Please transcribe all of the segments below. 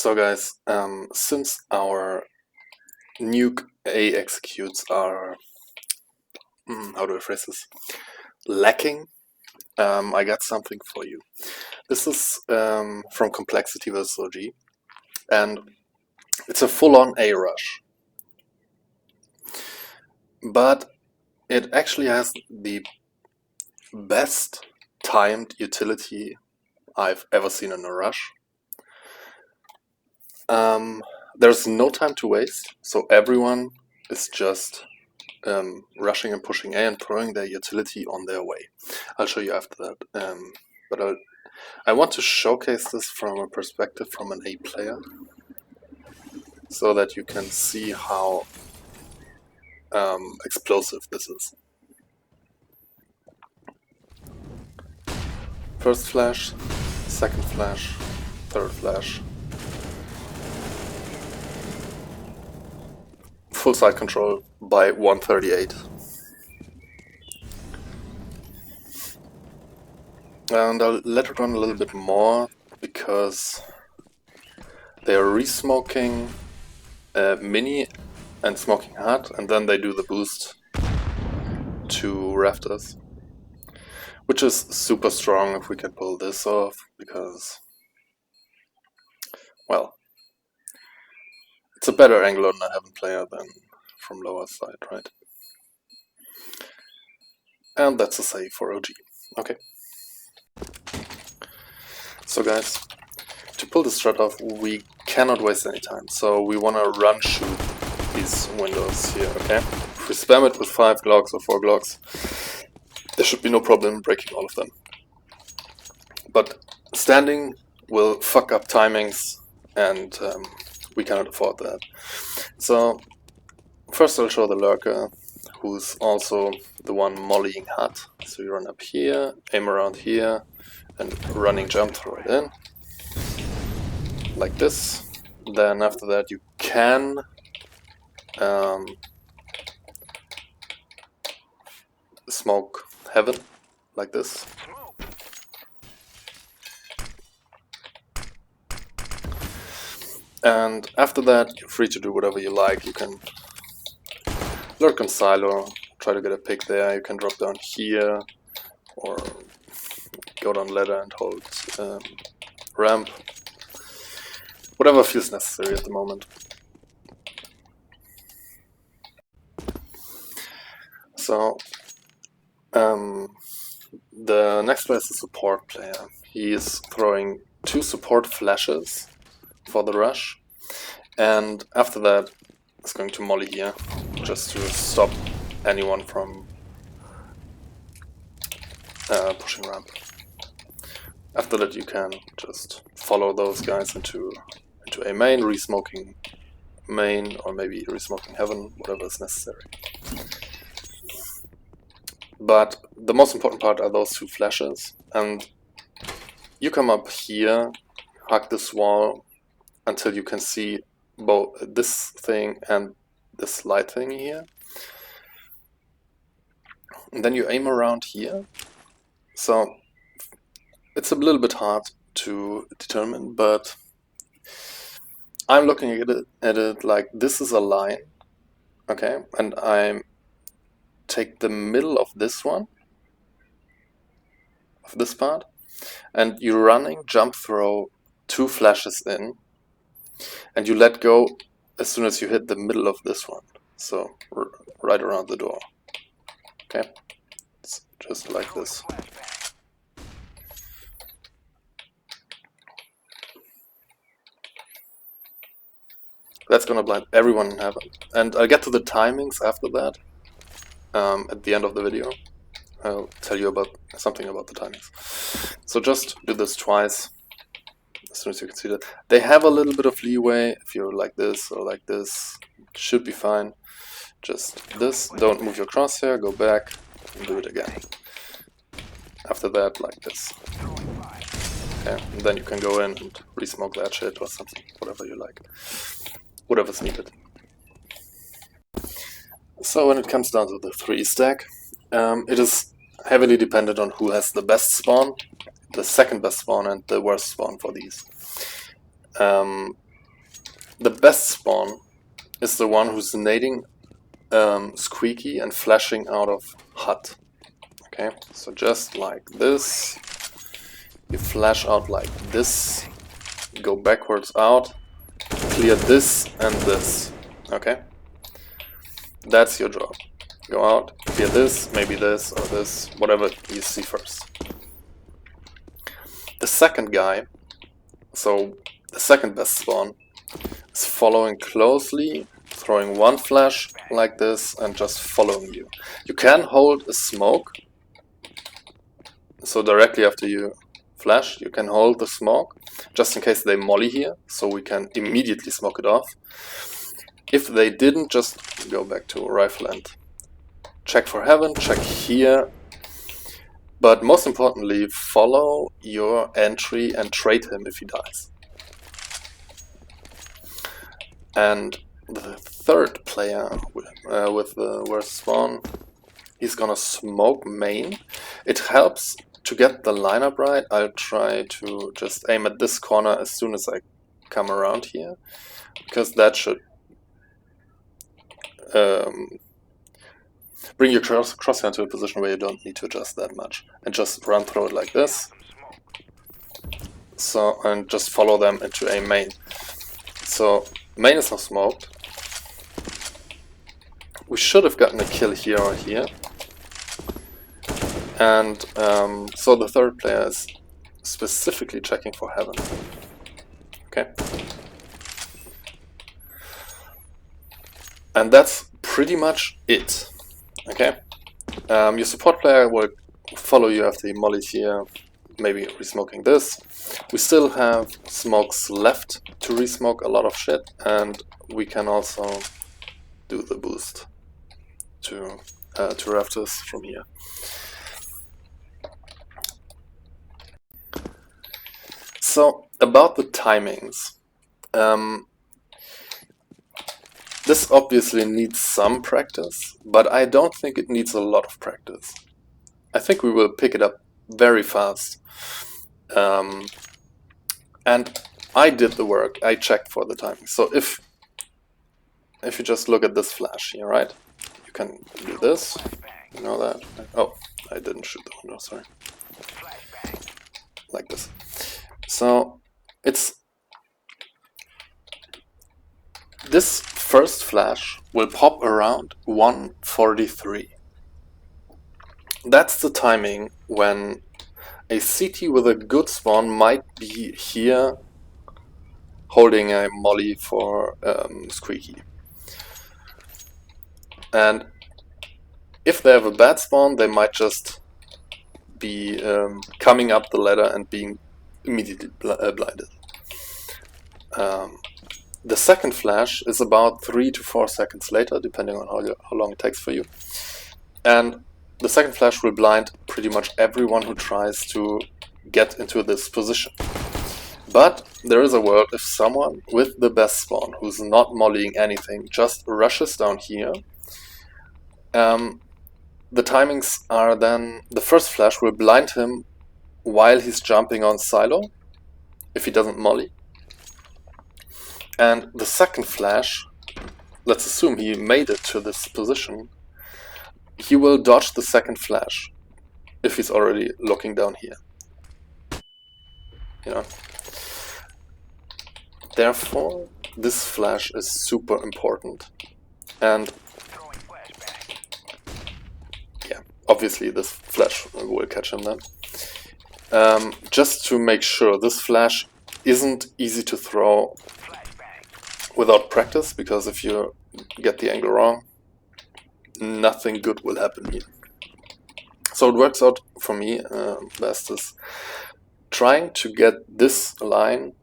So guys, since our Nuke A executes are, how do I phrase this, lacking, I got something for you. This is from Complexity vs OG, and it's a full-on A rush. But it actually has the best timed utility I've ever seen in a rush. There's no time to waste, so everyone is just rushing and pushing A and throwing their utility on their way. I'll show you after that. But I want to showcase this from a perspective from an A player, so that you can see how explosive this is. First flash, second flash, third flash. Full side control by 138. And I'll let it run a little bit more because they're re-smoking mini and smoking hard, and then they do the boost to rafters, which is super strong if we can pull this off, because, well, it's a better angle on a heaven player than from lower side, right? And that's a save for OG. Okay. So guys, to pull this strat off, we cannot waste any time. So we want to run shoot these windows here, okay? If we spam it with 5 Glocks or 4 Glocks, there should be no problem breaking all of them. But standing will fuck up timings, and we cannot afford that. So first I'll show the Lurker, who's also the one mollying hard. So you run up here, aim around here, and running jump, throw it in. Like this. Then after that you can smoke heaven, like this. And after that you're free to do whatever you like. You can lurk on silo, try to get a pick there. You can drop down here, or go down ladder and hold ramp. Whatever feels necessary at the moment. So the next player is a support player. He is throwing 2 support flashes for the rush, and after that is going to molly here, just to stop anyone from pushing ramp. After that you can just follow those guys into a main, re-smoking main, or maybe re-smoking heaven, whatever is necessary. But the most important part are those 2 flashes, and you come up here, hug this wall until you can see both this thing and this light thing here. And then you aim around here. So it's a little bit hard to determine, but I'm looking at it like this is a line, okay? And I take the middle of this one, of this part, and you're running jump throw 2 flashes in, and you let go as soon as you hit the middle of this one, so right around the door, okay? It's just like this. That's gonna blind everyone in heaven, and I'll get to the timings after that. At the end of the video, I'll tell you about something about the timings. So just do this twice, as soon as you can see that. They have a little bit of leeway. If you're like this or like this, it should be fine. Just this, don't move your crosshair, go back, and do it again. After that, like this. Okay, and then you can go in and re-smoke that shit or something, whatever you like. Whatever's needed. So when it comes down to the 3 stack, it is heavily dependent on who has the best spawn, the second best spawn, and the worst spawn for these. The best spawn is the one who's nading Squeaky and flashing out of hut. Okay, so just like this, you flash out like this, go backwards out, clear this and this. Okay, that's your job. Go out, clear this, maybe this or this, whatever you see first. The second guy, so the second best spawn, is following closely, throwing one flash like this and just following you. You can hold a smoke, so directly after you flash, you can hold the smoke, just in case they molly here, so we can immediately smoke it off. If they didn't, just go back to rifle and check for heaven, check here. But most importantly, follow your entry and trade him if he dies. And the third player with the worst spawn, he's gonna smoke main. It helps to get the lineup right. I'll try to just aim at this corner as soon as I come around here, because that should bring your crosshair to a position where you don't need to adjust that much, and just run through it like this. So, and just follow them into a main. So main is now smoked. We should have gotten a kill here or here. And so the third player is specifically checking for heaven. Okay. And that's pretty much it. Okay. Your support player will follow you after you molly here, maybe resmoking this. We still have smokes left to resmoke a lot of shit, and we can also do the boost to rafters from here. So about the timings, this obviously needs some practice, but I don't think it needs a lot of practice. I think we will pick it up very fast. And I did the work, I checked for the timing. So if you just look at this flash here, right? You can do this, you know that. Oh, I didn't shoot the window, sorry. Like this. So it's this first flash will pop around 1:43. That's the timing when a CT with a good spawn might be here holding a molly for Squeaky. And if they have a bad spawn, they might just be coming up the ladder and being immediately blinded. The second flash is about 3 to 4 seconds later, depending on how long it takes for you. And the second flash will blind pretty much everyone who tries to get into this position. But there is a world if someone with the best spawn, who's not mollying anything, just rushes down here. The timings are then, the first flash will blind him while he's jumping on silo, if he doesn't molly. And the second flash, let's assume he made it to this position, he will dodge the second flash if he's already looking down here. You know? Therefore, this flash is super important. And yeah, obviously this flash will catch him then. Just to make sure, this flash isn't easy to throw without practice, because if you get the angle wrong, nothing good will happen here. So it works out for me best is trying to get this line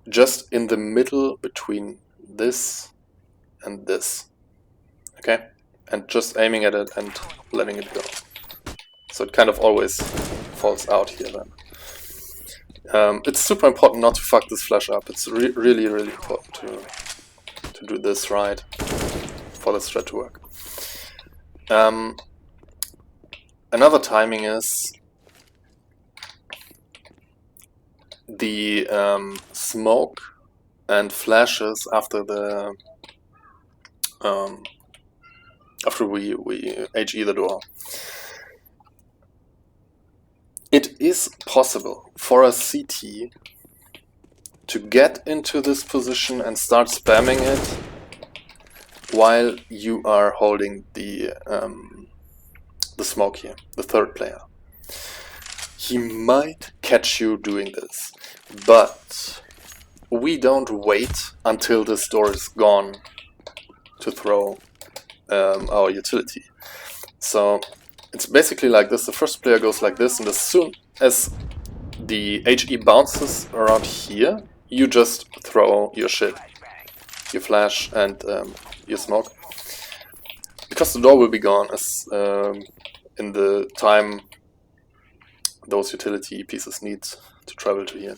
just in the middle between this and this. Okay? And just aiming at it and letting it go. So it kind of always falls out here then. It's super important not to fuck this flash up. It's really important to do this right for this thread to work. Another timing is the smoke and flashes after the after we HE the door. It is possible for a CT to get into this position and start spamming it while you are holding the smoke here, the third player. He might catch you doing this, but we don't wait until this door is gone to throw our utility. So it's basically like this. The first player goes like this, and as soon as the HE bounces around here, you just throw your shit, your flash and your smoke, because the door will be gone as in the time those utility pieces need to travel to here.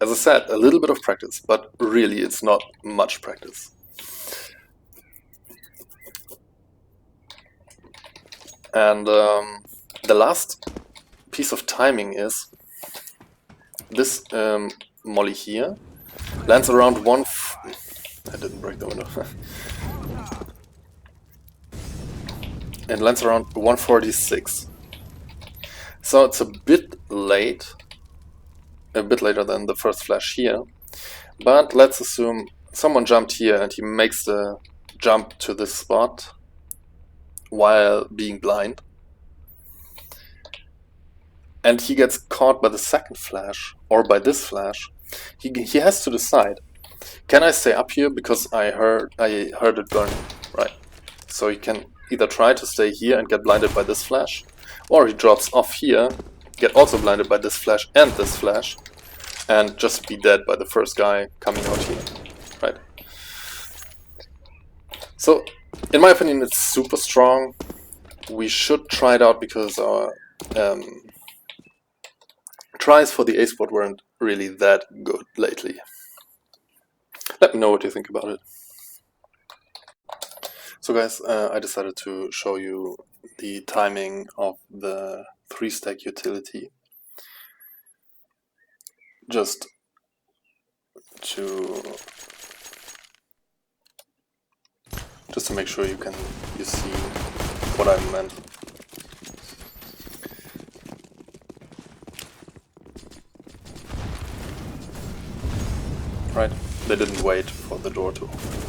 As I said, a little bit of practice, but really it's not much practice. And the last piece of timing is this molly here lands around I didn't break the window. It lands around 146. So it's a bit late, a bit later than the first flash here. But let's assume someone jumped here and he makes the jump to this spot while being blind. And he gets caught by the second flash or by this flash. He has to decide, can I stay up here because I heard it burn, right? So he can either try to stay here and get blinded by this flash, or he drops off here, get also blinded by this flash and this flash, and just be dead by the first guy coming out here, right? So, in my opinion, it's super strong. We should try it out because our tries for the A-spot weren't really that good lately. Let me know what you think about it. So guys, I decided to show you the timing of the 3-stack utility. Just to make sure you see what I meant. Right, they didn't wait for the door to open.